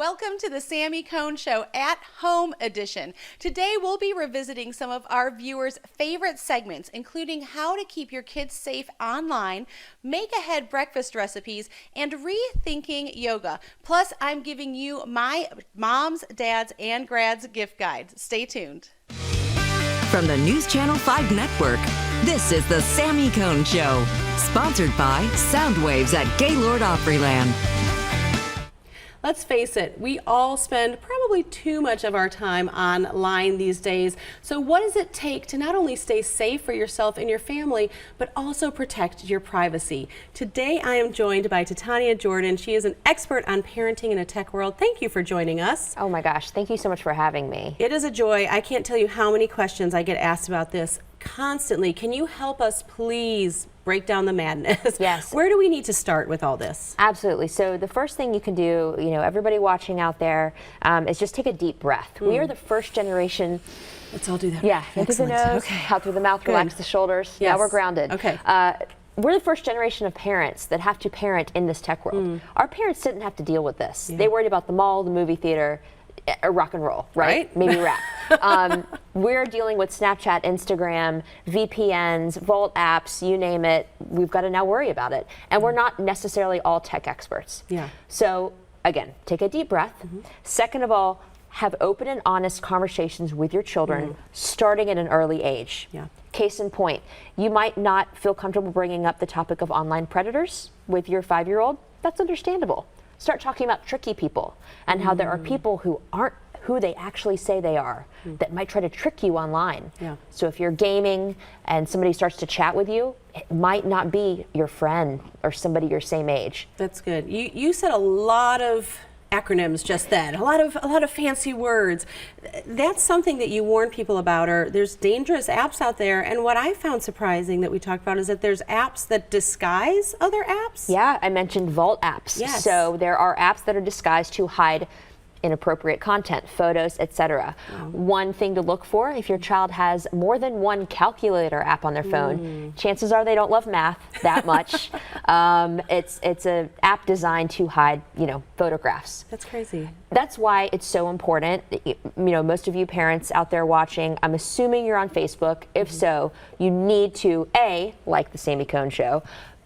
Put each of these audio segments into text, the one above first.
Welcome to the Sami Cone Show at Home Edition. Today we'll be revisiting some of our viewers' favorite segments, including how to keep your kids safe online, make ahead breakfast recipes, and rethinking yoga. Plus, I'm giving you my moms, dads, and grads gift guides. Stay tuned. From the News Channel 5 Network, this is the Sami Cone Show, sponsored by Soundwaves at Gaylord Opryland. Let's face it, we all spend probably too much of our time online these days. So what does it take to not only stay safe for yourself and your family, but also protect your privacy? Today I am joined by Titania Jordan. She is an expert on parenting in a tech world. Thank you for joining us. Oh my gosh, thank you so much for having me. It is a joy. I can't tell you how many questions I get asked about this constantly. Can you help us please break down the madness? Yes. Where do we need to start with all this? Absolutely. So the first thing you can do, everybody watching out there, is just take a deep breath. We are the first generation. Let's all do that. Yeah. In through the nose, okay. out through the mouth, Good. relax the shoulders. Yes. Now we're grounded. Okay. We're the first generation of parents that have to parent in this tech world. Our parents didn't have to deal with this. Yeah. They worried about the mall, the movie theater, rock and roll, right? Maybe rap. We're dealing with Snapchat, Instagram, VPNs, Vault apps, you name it. We've got to now worry about it. And we're not necessarily all tech experts. Yeah. So again, take a deep breath. Second of all, have open and honest conversations with your children starting at an early age. Yeah. Case in point, you might not feel comfortable bringing up the topic of online predators with your 5-year-old. That's understandable. Start talking about tricky people and how there are people who aren't who they actually say they are that might try to trick you online. Yeah. So if you're gaming and somebody starts to chat with you, it might not be your friend or somebody your same age. That's good. You said a lot of acronyms just then, a lot of fancy words. That's something that you warn people about, or there's dangerous apps out there. And what I found surprising that we talked about is that there's apps that disguise other apps. Yeah, I mentioned Vault apps. Yes. So there are apps that are disguised to hide inappropriate content, photos, etc. One thing to look for, if your child has more than one calculator app on their phone, chances are they don't love math that much. It's an app designed to hide, photographs. That's crazy. That's why it's so important. Most of you parents out there watching, I'm assuming you're on Facebook. If so, you need to A, like the Sami Cone Show,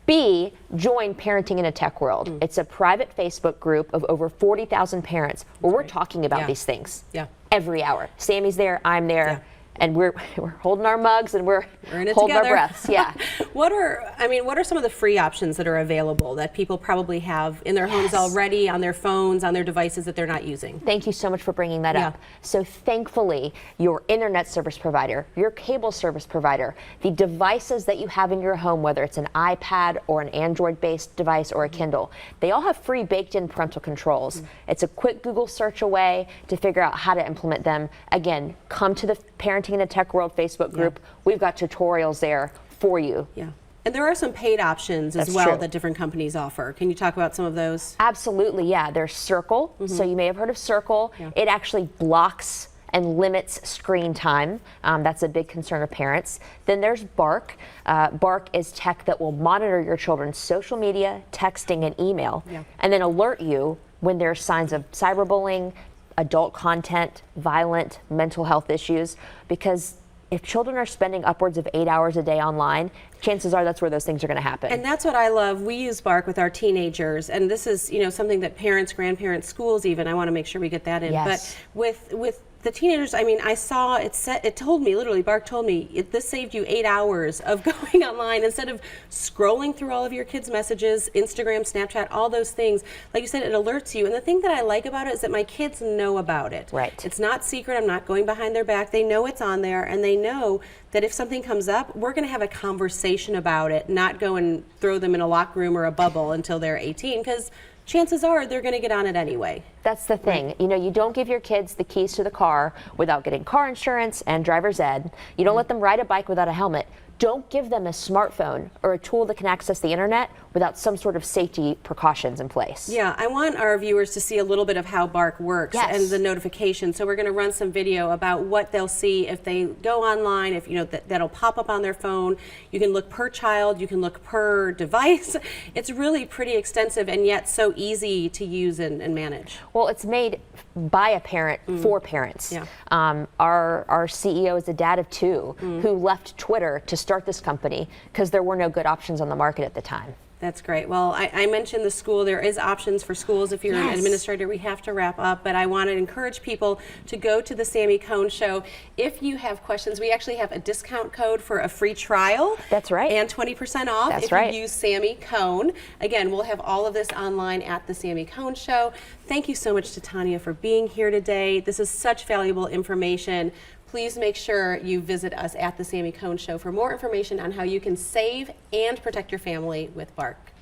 B, join Parenting in a Tech World. It's a private Facebook group of over 40,000 parents where we're talking about these things every hour. Sammy's there, I'm there, and we're holding our mugs and we're in it holding together. our breaths. Yeah. What are some of the free options that are available that people probably have in their homes already, on their phones, on their devices that they're not using? Thank you so much for bringing that up. So thankfully, your internet service provider, your cable service provider, the devices that you have in your home, whether it's an iPad or an Android-based device or a Kindle, they all have free baked-in parental controls. It's a quick Google search away to figure out how to implement them. Again, come to the Parenting in a Tech World Facebook group. We've got tutorials there for you. Yeah. And there are some paid options as well that different companies offer. Can you talk about some of those? Absolutely, yeah. There's Circle. So you may have heard of Circle. It actually blocks and limits screen time. That's a big concern of parents. Then there's Bark. Bark is tech that will monitor your children's social media, texting, and email, and then alert you when there's signs of cyberbullying, adult content, violent mental health issues, because if children are spending upwards of 8 hours a day online, chances are that's where those things are going to happen. And that's what I love. We use Bark with our teenagers, and this is something that parents, grandparents, schools even, I want to make sure we get that in. Yes. But with the teenagers, I saw it told me, literally, Bark told me, this saved you 8 hours of going online instead of scrolling through all of your kids' messages, Instagram, Snapchat, all those things. Like you said, it alerts you. And the thing that I like about it is that my kids know about it. Right. It's not secret. I'm not going behind their back. They know it's on there, and they know that if something comes up, we're going to have a conversation about it, not go and throw them in a locked room or a bubble until they're 18, because chances are they're going to get on it anyway. That's the thing. You don't give your kids the keys to the car without getting car insurance and driver's ed. You don't let them ride a bike without a helmet. don't give them a smartphone or a tool that can access the internet without some sort of safety precautions in place. Yeah, I want our viewers to see a little bit of how Bark works and the notification. So we're going to run some video about what they'll see if they go online, if that'll pop up on their phone. You can look per child, you can look per device. It's really pretty extensive and yet so easy to use and manage. Well, it's made by a parent for parents. Yeah. Our CEO is a dad of two who left Twitter to start this company because there were no good options on the market at the time. That's great. Well, I mentioned the school. There is options for schools if you're an administrator. We have to wrap up, but I want to encourage people to go to the Sami Cone Show. If you have questions, we actually have a discount code for a free trial. That's right. And 20% off if you use Sami Cone. Again, we'll have all of this online at the Sami Cone Show. Thank you so much to Tanya for being here today. This is such valuable information. Please make sure you visit us at the Sami Cone Show for more information on how you can save and protect your family with Bark.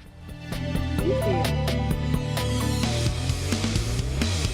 Thank you.